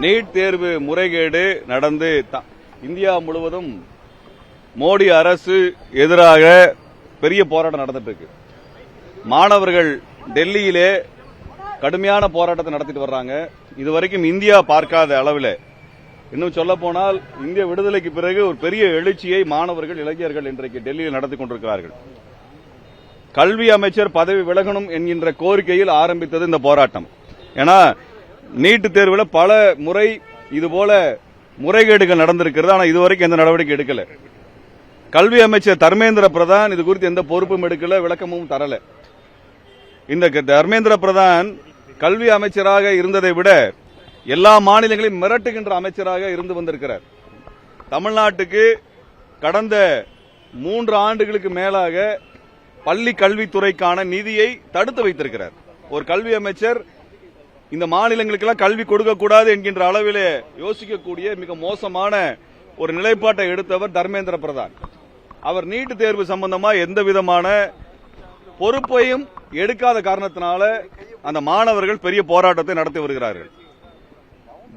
NEET தேர்வு முறைகேடு நடந்து இந்தியா முழுவதும் மோடி அரசு எதிராக பெரிய போராட்டம் நடந்துட்டு இருக்கு. மாணவர்கள் டெல்லியிலே கடுமையான போராட்டத்தை நடத்திட்டு வர்றாங்க. இதுவரைக்கும் இந்தியா பார்க்காத அளவில், இன்னும் சொல்ல போனால் இந்திய விடுதலைக்கு பிறகு ஒரு பெரிய எழுச்சியை மாணவர்கள் இளைஞர்கள் இன்றைக்கு டெல்லியில் நடத்தி கொண்டிருக்கிறார்கள். கல்வி அமைச்சர் பதவி விலகணும் என்கின்ற கோரிக்கையில் ஆரம்பித்தது இந்த போராட்டம். ஏன்னா நீட் தேர்வில் பல முறை இதுபோல முறைகேடுகள் நடந்திருக்கிறது. ஆனால் இதுவரைக்கும் எந்த நடவடிக்கை எடுக்கல. கல்வி அமைச்சர் தர்மேந்திர பிரதான் இது குறித்து எந்த பொறுப்பும் எடுக்கல, விளக்கமும் தரல. இந்த தர்மேந்திர பிரதான் கல்வி அமைச்சராக இருந்ததை விட எல்லா மாநிலங்களையும் மிரட்டுகின்ற அமைச்சராக இருந்து வந்திருக்கிறார். தமிழ்நாட்டுக்கு கடந்த 3 ஆண்டுகளுக்கு மேலாக பள்ளி கல்வித்துறைக்கான நிதியை தடுத்து வைத்திருக்கிறார். ஒரு கல்வி அமைச்சர் இந்த மாநிலங்களுக்கெல்லாம் கல்வி கொடுக்கக்கூடாது என்கின்ற அளவிலே யோசிக்கக்கூடிய மிக மோசமான ஒரு நிலைப்பாட்டை எடுத்தவர் தர்மேந்திர பிரதான். அவர் நீட் தேர்வு சம்பந்தமா எந்த விதமான பொறுப்பையும் எடுக்காத காரணத்தினால அந்த மாணவர்கள் பெரிய போராட்டத்தை நடத்தி வருகிறார்கள்.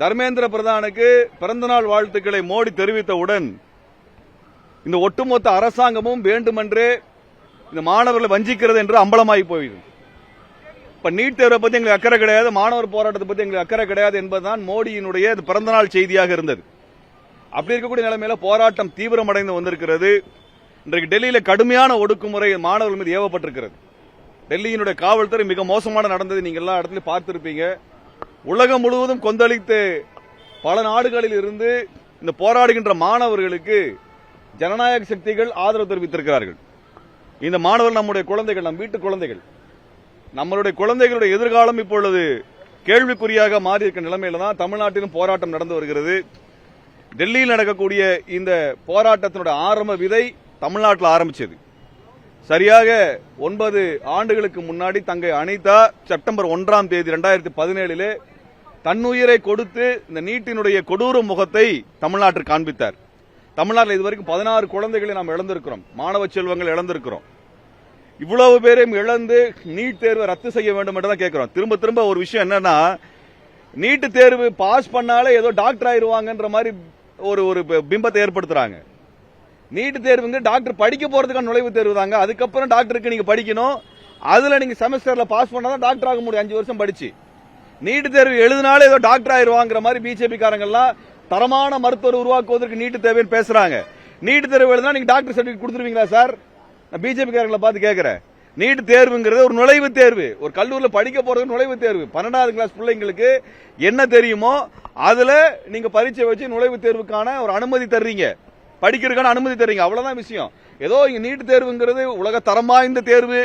தர்மேந்திர பிரதானுக்கு பிறந்தநாள் வாழ்த்துக்களை மோடி தெரிவித்தவுடன் இந்த ஒட்டுமொத்த அரசாங்கமும் வேண்டுமென்றே இந்த மாணவர்களை வஞ்சிக்கிறது என்று அம்பலமாகி போயிடும். இப்ப நீட் தேர்வை பத்தி எங்களுக்கு அக்கறை கிடையாது, மாணவர் போராட்டத்தை பத்தி எங்களுக்கு அக்கறை கிடையாது என்பதுதான் மோடியினுடைய பிறந்தநாள் செய்தியாக இருந்தது. அப்படி இருக்கக்கூடிய நிலைமையில போராட்டம் தீவிரமடைந்து வந்திருக்கிறது. இன்றைக்கு டெல்லியில கடுமையான ஒடுக்குமுறை மாணவர்கள் மீது ஏவப்பட்டிருக்கிறது. டெல்லியினுடைய காவல்துறை மிக மோசமான நடந்தது நீங்க எல்லா இடத்துலயும் பார்த்திருப்பீங்க. உலகம் முழுவதும் கொந்தளித்து பல நாடுகளில் இருந்து இந்த போராடுகின்ற மாணவர்களுக்கு ஜனநாயக சக்திகள் ஆதரவு தெரிவித்திருக்கிறார்கள். இந்த மாணவர்கள் நம்முடைய குழந்தைகள், நம் வீட்டு குழந்தைகள். நம்மளுடைய குழந்தைகளுடைய எதிர்காலம் இப்பொழுது கேள்விக்குறியாக மாறி இருக்க நிலைமையில தான் தமிழ்நாட்டிலும் போராட்டம் நடந்து வருகிறது. டெல்லியில் நடக்கக்கூடிய இந்த போராட்டத்தினுடைய ஆரம்ப விதை தமிழ்நாட்டில் ஆரம்பிச்சது. சரியாக 9 ஆண்டுகளுக்கு முன்னாடி தங்கை அனிதா செப்டம்பர் 1ஆம் தேதி 2017 தன்னுயிரை கொடுத்து இந்த நீட்டினுடைய கொடூர முகத்தை தமிழ்நாட்டிற்கு காண்பித்தார். தமிழ்நாட்டில் இதுவரைக்கும் 16 குழந்தைகளை நாம் இழந்திருக்கிறோம், மாணவ செல்வங்கள் இழந்திருக்கிறோம். இவ்வளவு பேரையும் இழந்து நீட் தேர்வை ரத்து செய்ய வேண்டும் என்று தான் கேட்கிறோம். திரும்ப திரும்ப ஒரு விஷயம் என்னன்னா, நீட் தேர்வு பாஸ் பண்ணாலே ஏதோ டாக்டர் ஆயிருவாங்கன்ற மாதிரி ஒரு பிம்பத்தை ஏற்படுத்துறாங்க. நீட் தேர்வுங்க டாக்டர் படிக்க போறதுக்கான நுழைவு தேர்வு தாங்க. அதுக்கப்புறம் டாக்டருக்கு நீங்க படிக்கணும். அதுல நீங்க செமஸ்டர்ல பாஸ் பண்ணாதான் டாக்டர் ஆக முடியும். 5 வருஷம் படிச்சு நீட் தேர்வு எழுதினாலே ஏதோ டாக்டர் ஆயிருவாங்கிற மாதிரி பிஜேபி காரங்கெல்லாம் தரமான மருத்துவர் உருவாக்குவதற்கு நீட் தேவைன்னு பேசுறாங்க. நீட் தேர்வு எழுதினா நீங்க டாக்டர் சர்டிபிகேட் கொடுத்துருவீங்களா சார்? நான் பிஜேபி காரங்களை பார்த்து கேட்கிறேன். நீட் தேர்வுங்கிறது ஒரு நுழைவு தேர்வு. ஒரு கல்லூரியில் படிக்க போறது நுழைவு தேர்வு. 12ஆவது கிளாஸ் பிள்ளைங்களுக்கு என்ன தெரியுமோ அதுல நீங்க பரீட்சை வச்சு நுழைவு தேர்வுக்கான ஒரு அனுமதி தர்றீங்க, படிக்கிறதுக்கான அனுமதி தர்றீங்க. அவ்வளவுதான் விஷயம். ஏதோ இங்க நீட் தேர்வுங்கிறது உலக தரம் வாய்ந்த தேர்வு,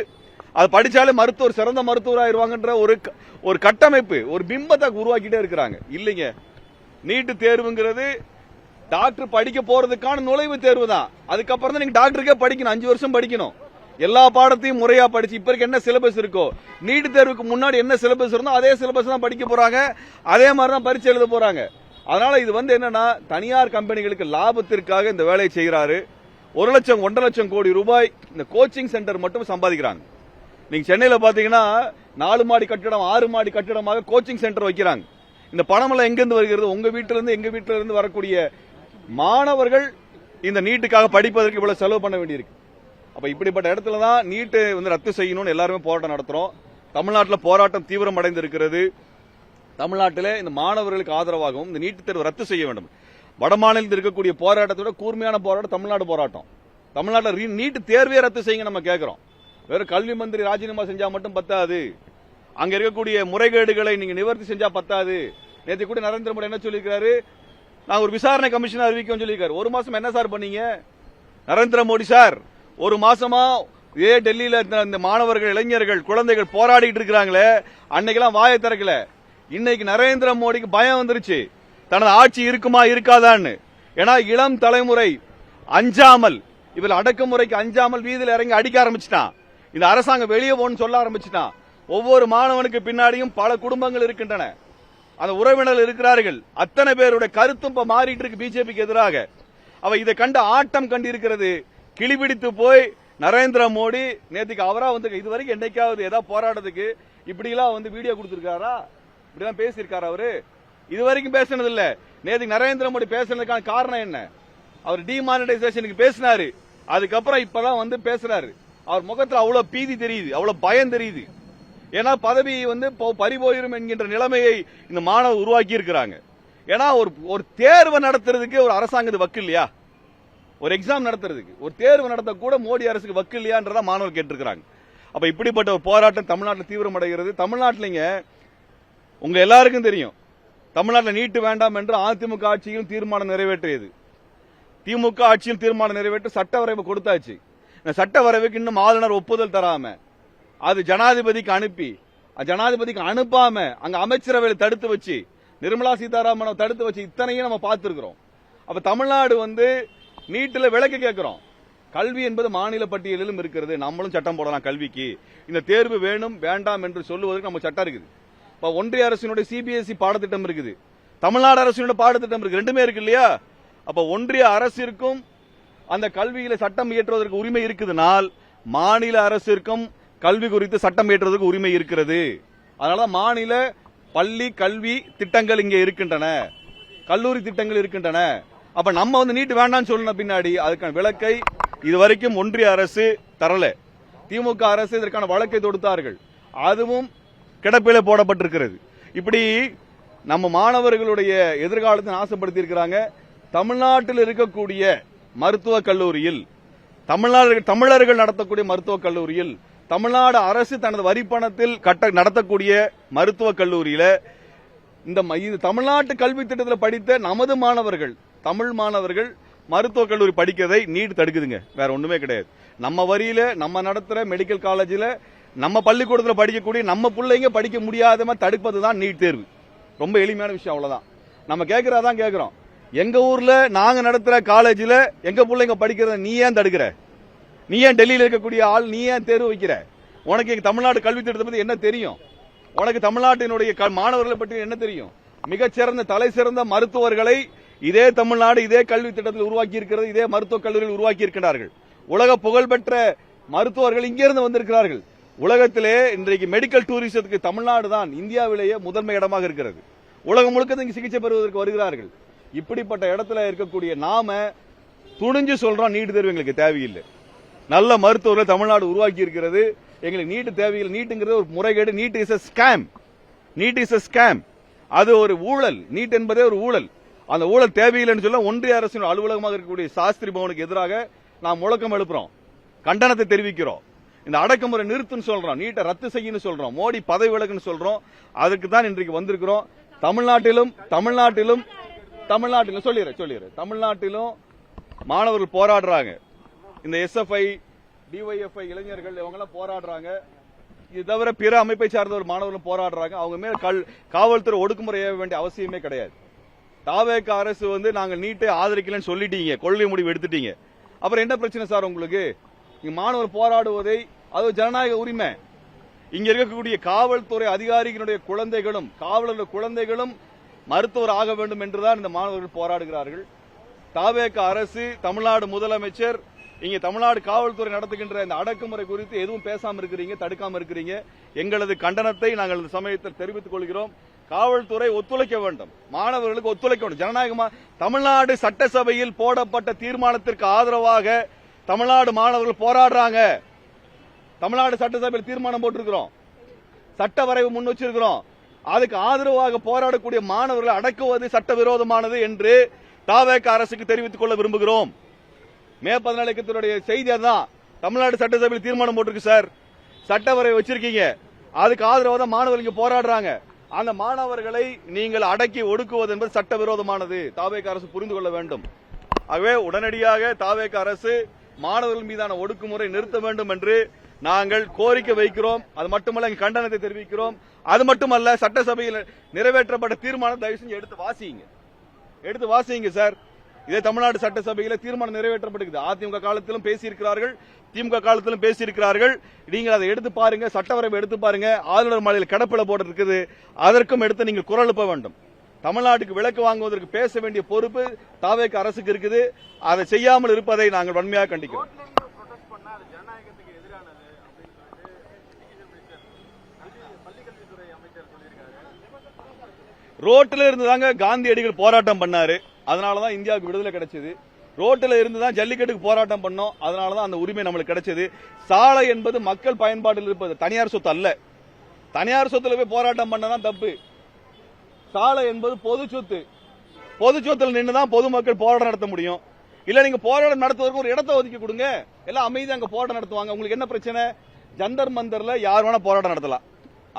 அது படிச்சாலே மருத்துவர் சிறந்த மருத்துவர் ஆயிருவாங்கன்ற ஒரு கட்டமைப்பு, ஒரு பிம்பத்தை உருவாக்கிட்டே இருக்கிறாங்க. இல்லைங்க, நீட் தேர்வுங்கிறது டாக்டர் படிக்க போறதுக்கான நுழைவு தேர்வு தான். அதுக்கப்புறம் தான் நீங்க டாக்டருக்கே படிக்கணும். 5 வருஷம் படிக்கணும். எல்லா பாடத்தையும் முறையா படிச்சு இப்ப என்ன சிலபஸ் இருக்கோ, நீட் தேர்வுக்கு முன்னாடி என்ன சிலபஸ் இருந்தோ அதே சிலபஸ் தான் படிக்க போறாங்க. அதே மாதிரி தான் பரீட்சை எழுத போறாங்க. அதனால இது என்னன்னா, தனியார் கம்பெனிகளுக்கு லாபத்திற்காக இந்த வேலையை செய்யறாரு. 1 லட்சம் 1.5 லட்சம் கோடி ரூபாய் இந்த கோச்சிங் சென்டர் மட்டும் சம்பாதிக்கிறாங்க. நீங்க சென்னையில பாத்தீங்கன்னா 4 மாடி கட்டிடம் 6 மாடி கட்டிடமாக கோச்சிங் சென்டர் வைக்கிறாங்க. இந்த பணம் எல்லாம் எங்கிருந்து வருகிறது? உங்க வீட்டில இருந்து, எங்க வீட்டில இருந்து வரக்கூடிய மாணவர்கள் இந்த நீட்டுக்காக படிப்பதற்கு இவ்வளவு செலவு பண்ண வேண்டியிருக்கு. அப்ப இப்படிப்பட்ட இடத்துல தான் நீட்டு ரத்து செய்யணும்னு எல்லாருமே போராட்டம் நடத்துறோம். தமிழ்நாட்டில் போராட்டம் தீவிரம் அடைந்திருக்கிறது. தமிழ்நாட்டில் இந்த மாணவர்களுக்கு ஆதரவாகவும் இந்த நீட்டு தேர்வு ரத்து செய்ய வேண்டும். வட மாநிலத்தில் இருக்கக்கூடிய போராட்டத்தோட கூர்மையான போராட்டம் தமிழ்நாடு போராட்டம். தமிழ்நாட்டில் நீட்டு தேர்வே ரத்து செய்யுங்க நம்ம கேட்கிறோம். வெறும் கல்வி மந்திரி ராஜினாமா செஞ்சா மட்டும் பத்தாது. அங்க இருக்கக்கூடிய முறைகேடுகளை நீங்க நிவர்த்தி செஞ்சா பத்தாது. நேற்று கூட நரேந்திர மோடி என்ன சொல்லியிருக்காரு? நான் ஒரு விசாரணை கமிஷன் அறிவிக்கும் சொல்லியிருக்காரு. 1 மாசம் என்ன சார் பண்ணீங்க நரேந்திர மோடி சார்? 1 மாசமா இதே டெல்லியில இந்த மாணவர்கள், இளைஞர்கள், குழந்தைகள் போராடிட்டு இருக்கிறாங்களே, அன்னைக்கெல்லாம் வாயை திறக்கல. இன்னைக்கு நரேந்திர மோடிக்கு பயம் வந்துருச்சு, தனது ஆட்சி இருக்குமா இருக்காதான்னு. ஏன்னா இளம் தலைமுறை அஞ்சாமல், இவள் அடக்குமுறைக்கு அஞ்சாமல் வீதியில் இறங்கி அடிக்க ஆரம்பிச்சுட்டான். இந்த அரசாங்கம் வெளியே போன்னு சொல்ல ஆரம்பிச்சுட்டான். ஒவ்வொரு மாணவனுக்கு பின்னாடியும் பல குடும்பங்கள் இருக்கின்றன, அந்த உறவினர்கள் இருக்கிறார்கள். அத்தனை பேருடைய கருத்தும் இப்ப மாறிட்டு இருக்கு பிஜேபிக்கு எதிராக. அவ இதை கண்டு ஆட்டம் கண்டிருக்கிறது. கிளிபிடித்து போய் நரேந்திர மோடி நேற்றுக்கு அவரா இதுவரைக்கும் என்னைக்காவது ஏதாவது போராட்டத்துக்கு இப்படி எல்லாம் வீடியோ கொடுத்திருக்காரா? இப்படிதான் பேசியிருக்காரு அவரு? இதுவரைக்கும் பேசினது இல்ல. நேற்று நரேந்திர மோடி பேசுனதுக்கான காரணம் என்ன? அவர் டிமானிட்டைசேஷனுக்கு பேசினாரு, அதுக்கப்புறம் இப்பதான் வந்து பேசுறாரு. அவர் முகத்துல அவ்வளவு பீதி தெரியுது, அவ்வளவு பயம் தெரியுது. ஏன்னா பதவி வந்து பறிபோயிரும் என்கின்ற நிலைமையை இந்த மாணவர் உருவாக்கி இருக்கிறாங்க. ஏன்னா ஒரு தேர்வை நடத்துறதுக்கு ஒரு அரசாங்கத்துக்கு வக்கு இல்லையா? ஒரு எக்ஸாம் நடத்துறதுக்கு ஒரு தேர்வு நடத்த கூட மோடி அரசுக்கு வக்கு இல்லையான்றத மாணவர் கேட்டிருக்கிறாங்க. அப்ப இப்படிப்பட்ட ஒரு போராட்டம் தமிழ்நாட்டில் தீவிரமடைகிறது. தமிழ்நாட்டிலங்க உங்க எல்லாருக்கும் தெரியும், தமிழ்நாட்டில் நீட்டு வேண்டாம் என்று அதிமுக ஆட்சியும் தீர்மானம் நிறைவேற்றியது. திமுக ஆட்சியும் தீர்மானம் நிறைவேற்றி சட்ட வரைவு கொடுத்தாச்சு. இந்த சட்ட வரைவுக்கு இன்னும் ஆளுநர் ஒப்புதல் தராம அது ஜனாதிபதிக்கு அனுப்பி, ஜனாதிபதிக்கு அனுப்பாம அங்க அமைச்சரவையில் தடுத்து வச்சு, நிர்மலா சீதாராமன் தடுத்து வச்சு, இத்தனையும் நம்ம பார்த்திருக்கிறோம். அப்ப தமிழ்நாடு வந்து நீட்டுல விலக்கு கேட்கிறோம். கல்வி என்பது மாநில பட்டியலிலும் இருக்கிறது. நம்மளும் சட்டம் போடலாம் கல்விக்கு. இந்த தேர்வு வேணும் வேண்டாம் என்று சொல்லுவதற்கு நம்ம சட்டம் இருக்குது. இப்ப ஒன்றிய அரசினுடைய சிபிஎஸ்இ பாடத்திட்டம் இருக்குது, தமிழ்நாடு அரசினுடைய பாடத்திட்டம் இருக்கு, ரெண்டுமே இருக்கு இல்லையா? அப்ப ஒன்றிய அரசிற்கும் அந்த கல்வியில சட்டம் இயற்றுவதற்கு உரிமை இருக்குதுனால் மாநில அரசிற்கும் கல்வி குறித்து சட்டம் இயற்றுவதற்கு உரிமை இருக்கிறது. அதனாலதான் மாநில பள்ளி கல்வி திட்டங்கள் இங்கே இருக்கின்றன, கல்லூரி திட்டங்கள் இருக்கின்றன. அப்ப நம்ம வந்து நீட்டு வேண்டாம்னு சொன்ன பின்னாடி அதுக்கான விளக்கை இதுவரைக்கும் ஒன்றிய அரசு தரல. திமுக அரசு இதற்கான வழக்கை தொடுத்தார்கள், அதுவும் கிடப்பில போடப்பட்டிருக்கிறது. இப்படி நம்ம மாணவர்களுடைய எதிர்காலத்தை நாசப்படுத்தி இருக்கிறாங்க. தமிழ்நாட்டில் இருக்கக்கூடிய மருத்துவக் கல்லூரியில், தமிழர்கள் நடத்தக்கூடிய மருத்துவக் கல்லூரியில், தமிழ்நாடு அரசு தனது வரிப்பணத்தில் நடத்தக்கூடிய மருத்துவக் கல்லூரியில இந்த தமிழ்நாட்டு கல்வி திட்டத்தில் படித்த நமது மாணவர்கள், தமிழ் மாணவர்கள் மருத்துவக் கல்லூரி படிக்கிறதை நீட் தடுக்குதுங்க. வேற ஒண்ணுமே கிடையாது. நம்ம வரியில நம்ம நடத்துற மெடிக்கல் காலேஜில் நம்ம பள்ளிக்கூடத்தில் படிக்கக்கூடிய நம்ம பிள்ளைங்க படிக்க முடியாத மாதிரி தடுப்பதுதான் நீட் தேர்வு. ரொம்ப எளிமையான விஷயம், அவ்வளவுதான். நம்ம கேட்கறதான் கேட்கிறோம். எங்க ஊர்ல நாங்க நடத்துற காலேஜில் எங்க பிள்ளைங்க படிக்கிறத நீ ஏன் தடுக்கிற? நீ ஏன் டெல்லியில் இருக்கக்கூடிய ஆள் நீ ஏன் தேர்வு வைக்கிற? உனக்கு எங்க தமிழ்நாடு கல்வி திட்டத்தை பத்தி என்ன தெரியும்? உனக்கு தமிழ்நாட்டினுடைய மாணவர்களை பற்றி என்ன தெரியும்? மிகச்சிறந்த தலை சிறந்த மருத்துவர்களை இதே தமிழ்நாடு இதே கல்வி திட்டத்தில் உருவாக்கி இருக்கிறது, இதே மருத்துவக் கல்லூரியில் உருவாக்கி இருக்கிறார்கள். உலக புகழ்பெற்ற மருத்துவர்கள் இங்கிருந்து வந்திருக்கிறார்கள். உலகத்திலே இன்றைக்கு மெடிக்கல் டூரிசத்துக்கு தமிழ்நாடு தான் இந்தியாவிலேயே முதன்மை இடமாக இருக்கிறது. உலகம் முழுக்க இங்கு சிகிச்சை பெறுவதற்கு வருகிறார்கள். இப்படிப்பட்ட இடத்துல இருக்கக்கூடிய நாம துணிஞ்சு சொல்றோம், நீட் தேர்வு எங்களுக்கு தேவையில்லை. நல்ல மருத்துவர்களை தமிழ்நாடு உருவாக்கி இருக்கிறது, எங்களுக்கு நீட்டு தேவையில்லை. நீட்டுங்கிறது ஒரு முறைகேடு. Need is a scam. Need is a scam. அது ஒரு ஊழல். நீட் என்பதே ஒரு ஊழல். அந்த ஊழல் தேவையில்லைன்னு சொல்ல ஒன்றிய அரசின் அலுவலகமாக இருக்கக்கூடிய சாஸ்திரி பவனுக்கு எதிராக நாம் முழக்கம் எழுப்புறோம், கண்டனத்தை தெரிவிக்கிறோம். இந்த அடக்குமுறை நிறுத்துன்னு சொல்றோம், நீட்டை ரத்து செய்யணும் சொல்றோம், மோடி பதவி விலகுன்னு சொல்றோம். அதுக்கு தான் இன்றைக்கு வந்திருக்கிறோம். தமிழ்நாட்டிலும் மாணவர்கள் போராடுறாங்க. இந்த எஸ்எஃப்ஐ டிஒய்எஃப்ஐ இளைஞர்கள் இவங்க எல்லாம் போராடுறாங்க. இது தவிர பிற அமைப்பை சார்ந்த ஒரு மாணவர்கள் போராடுறாங்க. அவங்க மேல காவல்துறை ஒடுக்குமுறை ஏவ வேண்டிய அவசியமே கிடையாது. தாவேக அரசு வந்து நாங்கள் நீட்டை ஆதரிக்கலன்னு சொல்லிட்டீங்க, கொள்கை முடிவு எடுத்துட்டீங்க. அப்புறம் என்ன பிரச்சனை சார் உங்களுக்கு? இங்க மாணவர் போராடுவதை அது ஜனநாயக உரிமை. இங்க இருக்கக்கூடிய காவல்துறை அதிகாரிகளுடைய குழந்தைகளும் காவலர்களுடைய குழந்தைகளும் மருத்துவர் ஆக வேண்டும் என்றுதான் இந்த மாணவர்கள் போராடுகிறார்கள். தாவேக அரசு, தமிழ்நாடு முதலமைச்சர் இங்க தமிழ்நாடு காவல்துறை நடத்துகின்ற இந்த அடக்குமுறை குறித்து எதுவும் பேசாம இருக்கிறீங்க, தடுக்காம இருக்கிறீங்க. எங்களது கண்டனத்தை நாங்கள் இந்த சமயத்தில் தெரிவித்துக் கொள்கிறோம். காவல்துறை ஒத்துழைக்க வேண்டும், மாணவர்களுக்கு ஒத்துழைக்க வேண்டும். ஜனநாயகமா தமிழ்நாடு சட்டசபையில் போடப்பட்ட தீர்மானத்திற்கு ஆதரவாக தமிழ்நாடு மாணவர்கள் போராடுறாங்க. தமிழ்நாடு சட்டசபையில் தீர்மானம் போட்டிருக்கிறோம், சட்ட வரைவு முன் வச்சிருக்கிறோம். அதுக்கு ஆதரவாக போராடக்கூடிய மாணவர்களை அடக்குவது சட்டவிரோதமானது என்று தாவேக அரசுக்கு தெரிவித்துக் கொள்ள விரும்புகிறோம். மே 14 செய்தி அதுதான். தமிழ்நாடு சட்டசபையில் தீர்மானம் போட்டிருக்கு சார், சட்ட வரைவு வச்சிருக்கீங்க, அதுக்கு ஆதரவாக தான் மாணவர்கள் இங்க போராடுறாங்க. அந்த மாணவர்களை நீங்கள் அடக்கி ஒடுக்குவது என்பது சட்டவிரோதமானது. தாவேக அரசு புரிந்து கொள்ள வேண்டும். ஆகவே உடனடியாக தாவேக அரசு மாணவர்கள் மீதான ஒடுக்குமுறை நிறுத்த வேண்டும் என்று நாங்கள் கோரிக்கை வைக்கிறோம். அது மட்டுமல்ல, கண்டனத்தை தெரிவிக்கிறோம். அது மட்டுமல்ல, சட்டசபையில் நிறைவேற்றப்பட்ட தீர்மானம் தயவு செஞ்சு எடுத்து வாசிங்க சார். இதே தமிழ்நாடு சட்டசபையில் தீர்மானம் நிறைவேற்றப்பட்டிருக்கு. அதிமுக காலத்திலும் பேசியிருக்கிறார்கள், திமுக காலத்திலும் பேசியிருக்கிறார்கள். நீங்கள் அதை எடுத்து பாருங்க, சட்டவரைவு எடுத்து பாருங்க. ஆளுநர் மாளிகையில் கடப்பில போட்டு இருக்குது, அதற்கும் எடுத்து நீங்கள் குரல் எழுப்ப வேண்டும். தமிழ்நாட்டுக்கு விலக்கு வாங்குவதற்கு பேச வேண்டிய பொறுப்பு தாவேக அரசுக்கு இருக்குது. அதை செய்யாமல் இருப்பதை நாங்கள் வன்மையாக கண்டிக்கிறோம். ரோட்டில் இருந்து தாங்க காந்தியடிகள் போராட்டம் பண்ணாரு, அதனாலதான் இந்தியாவுக்கு விடுதலை கிடைச்சது. ரோட்டில் இருந்து தான் ஜல்லிக்கட்டுக்கு போராட்டம் பண்ணோம், அதனாலதான் அந்த உரிமை நம்மளுக்கு கிடைச்சது. சாலை என்பது மக்கள் பயன்பாட்டில் இருப்பது, தனியார் சொத்து அல்ல. தனியார் சொத்துல போய் போராட்டம் பண்ணதான் தப்பு. சாலை என்பது பொது சொத்து. பொது சொத்துல நின்றுதான் பொதுமக்கள் போராட்டம் நடத்த முடியும். இல்ல நீங்க போராட்டம் நடத்துவதற்கு ஒரு இடத்தை ஒதுக்கி கொடுங்க, எல்லாம் அமைதியா அங்க போராட்டம் நடத்துவாங்க. உங்களுக்கு என்ன பிரச்சனை? ஜந்தர் மந்தர்ல யார் வேணா போராட்டம் நடத்தலாம்,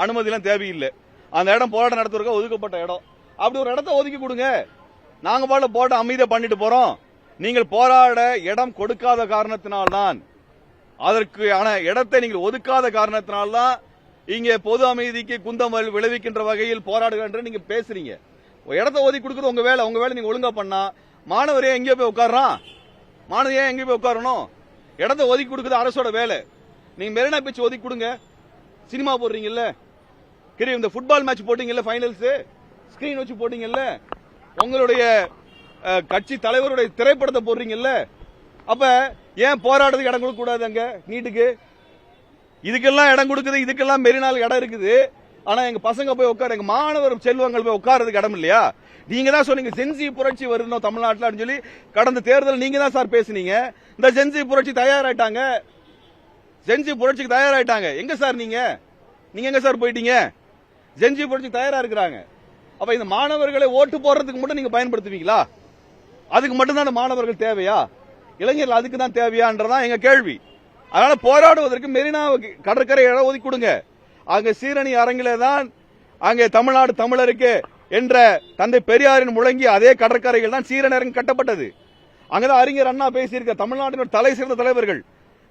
அனுமதி எல்லாம் தேவையில்லை. அந்த இடம் போராட்டம் நடத்துவதற்கு ஒதுக்கப்பட்ட இடம். அப்படி ஒரு இடத்தை ஒதுக்கி கொடுங்க, நாங்க பாட போராட்டம் அமைதியா பண்ணிட்டு போறோம். நீங்கள் போராட இடம் கொடுக்காத காரணத்தினால்தான், அதற்கு இடத்தை நீங்கள் ஒதுக்காத காரணத்தினால்தான் இங்க பொது அமைதிக்கு குந்தம் விளைவிக்கின்ற வகையில் போராடுகின்ற நீங்க பேசுறீங்க. இடத்தை ஒதுக்கி கொடுக்குறது உங்க வேலை. உங்க வேலை நீங்க ஒழுங்கா பண்ணா மாணவரே எங்கேயோ போய் உட்காரான், மாணவரே எங்கேயோ போய் உட்காரணும். இடத்தை ஒதுக்கி கொடுக்குறது அரசோட வேலை. நீங்க மெரினா பீச் ஒதுக்கி கொடுங்க. சினிமா போடுறீங்கல்ல, இந்த ஃபுட்பால் மேட்ச் போட்டீங்கல்ல, ஃபைனல்ஸ் ஸ்கிரீன் வச்சு போட்டீங்கல்ல, உங்களுடைய கட்சி தலைவருடைய திரைப்படத்தை போடுறீங்கல்ல, அப்ப ஏன் போராட்டத்துக்கு இடம் கொடுக்க கூடாது? அங்க நீட்டுக்கு இதுக்கெல்லாம் இடம் கொடுக்குது, இதுக்கெல்லாம் மெரினால் இடம் இருக்குது. ஆனா எங்க பசங்க போய் உட்கார, எங்க மாணவர் செல்வங்கள் போய் உட்கார்றதுக்கு இடம் இல்லையா? நீங்க தான் சொன்னீங்க ஜென்சி புரட்சி வரணும் தமிழ்நாட்டில் சொல்லி. கடந்த தேர்தல் நீங்க தான் சார் பேசுனீங்க. இந்த ஜென்சி புரட்சி தயாராயிட்டாங்க, ஜென்சி புரட்சிக்கு தயாராயிட்டாங்க. எங்க சார் நீங்க எங்க சார் போயிட்டீங்க? ஜென்சி புரட்சி தயாரா இருக்கிறாங்க. அப்ப இந்த மாணவர்களை ஓட்டு போடுறதுக்கு மட்டும் நீங்க பயன்படுத்துவீங்களா? அதுக்கு மட்டும்தான் மாணவர்கள் தேவையா? இளைஞர்கள் அதுக்கு தான் தேவையான்றதான் எங்க கேள்வி. அதனால போராடுவதற்கு மெரினா கடற்கரை இடம் ஒதுக்கி கொடுங்க. அங்க சீரணி அரங்கிலே தான் அங்கே தமிழ்நாடு தமிழருக்கு என்ற தந்தை பெரியாரின் முழங்கி அதே கடற்கரையில் தான் சீரணி அரங்கு கட்டப்பட்டது. அங்கதான் அறிஞர் அண்ணா பேசியிருக்க தமிழ்நாட்டின் தலை சிறந்த தலைவர்கள்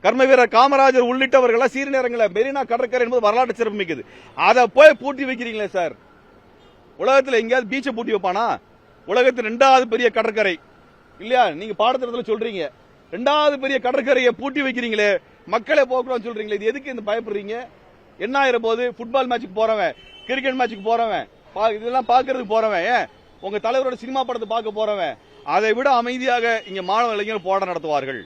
கர்ம வீரர் காமராஜர் உள்ளிட்டவர்கள் சீரணி அரங்கில மெரினா கடற்கரை என்பது வரலாற்று சிறப்பு மிக்கது. அதை போய் பூட்டி வைக்கிறீங்களே சார். உலகத்தில் எங்கேயாவது பீச்சை பூட்டி வைப்பானா? உலகத்தில் 2வது பெரிய கடற்கரை இல்லையா? நீங்க பாடத்திட்டத்தில் சொல்றீங்க 2வது பெரிய கடற்கரையை பூட்டி வைக்கிறீங்களே, மக்களை போக்குறோம் சொல்றீங்களே, இது எதுக்கு இந்த பயப்படுறீங்க? என்ன ஆயிர போது? ஃபுட்பால் மேட்சுக்கு போறவன், கிரிக்கெட் மேட்சுக்கு போறவன், இதெல்லாம் பாக்குறதுக்கு போறவன், ஏன் உங்க தலைவரோட சினிமா படத்தை பார்க்க போறவன், அதை விட அமைதியாக இங்க மாணவ இளைஞர்கள் போராட்டம் நடத்துவார்கள்.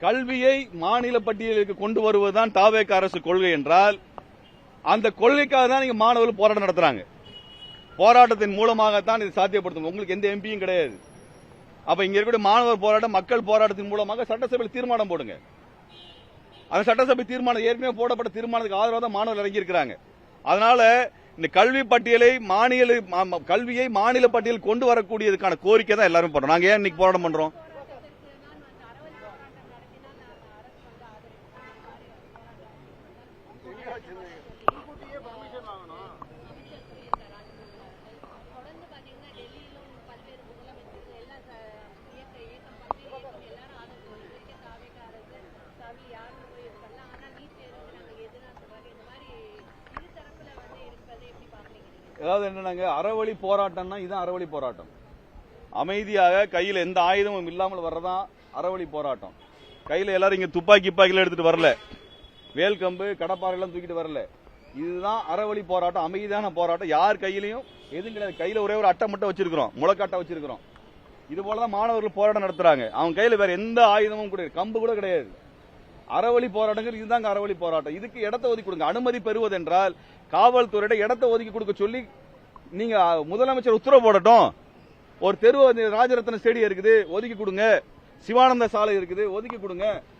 கல்வியை மாநில பட்டியலுக்கு கொண்டு வருவதுதான் தாவேக அரசு கொள்கை என்றால், அந்த கொள்கைக்காக தான் நீங்க மாணவர்கள் போராட்டம் நடத்துறாங்க. போராட்டத்தின் மூலமாகத்தான் இது சாத்தியப்படுத்தும். உங்களுக்கு எந்த எம்பியும் கிடையாது. அப்ப இங்க இருக்கக்கூடிய மாணவர் போராட்டம், மக்கள் போராட்டத்தின் மூலமாக சட்டசபையில் தீர்மானம் போடுங்க. அந்த சட்டசபை தீர்மானம் ஏற்கனவே போடப்பட்ட தீர்மானத்துக்கு ஆதரவாக தான் மாணவர்கள் இறங்கி இருக்கிறாங்க. அதனால இந்த கல்வி பட்டியலை கல்வியை மாநில பட்டியல் கொண்டு வரக்கூடியதுக்கான கோரிக்கை தான் எல்லாரும் பண்றோம். நாங்க ஏன் இன்னைக்கு போராட்டம் பண்றோம்? அதாவது என்னன்னாங்க, அறவழி போராட்டம்னா இதுதான் அறவழி போராட்டம். அமைதியாக கையில் எந்த ஆயுதமும் இல்லாமல் வர்றதான் அறவழி போராட்டம். கையில் எல்லாரும் இங்க துப்பாக்கில எடுத்துட்டு வரல, வேல்கம்பு கடப்பாறையெல்லாம் தூக்கிட்டு வரல. இதுதான் அறவழி போராட்டம், அமைதியான போராட்டம். யார் கையிலையும் எதுவும் கிடையாது. கையில ஒரே ஒரு அட்டை மட்டும் வச்சிருக்கிறோம், முளைக்காட்டை வச்சிருக்கிறோம். இது போலதான் மாணவர்கள் போராட்டம் நடத்துறாங்க. அவங்க கையில வேற எந்த ஆயுதமும் கூட கம்பு கூட கிடையாது. அறவழி போராட்டங்கள் இதுதாங்க அறவழி போராட்டம். இதுக்கு இடத்தை ஒதுக்கி கொடுங்க. அனுமதி பெறுவது என்றால் காவல்துறையிட இடத்தை ஒதுக்கி கொடுக்க சொல்லி நீங்க முதலமைச்சர் உத்தரவு போடட்டும். ஒரு தெரு ராஜரத்ன ஸ்டேடியம் இருக்குது, ஒதுக்கி கொடுங்க. சிவானந்த சாலை இருக்குது, ஒதுக்கி கொடுங்க.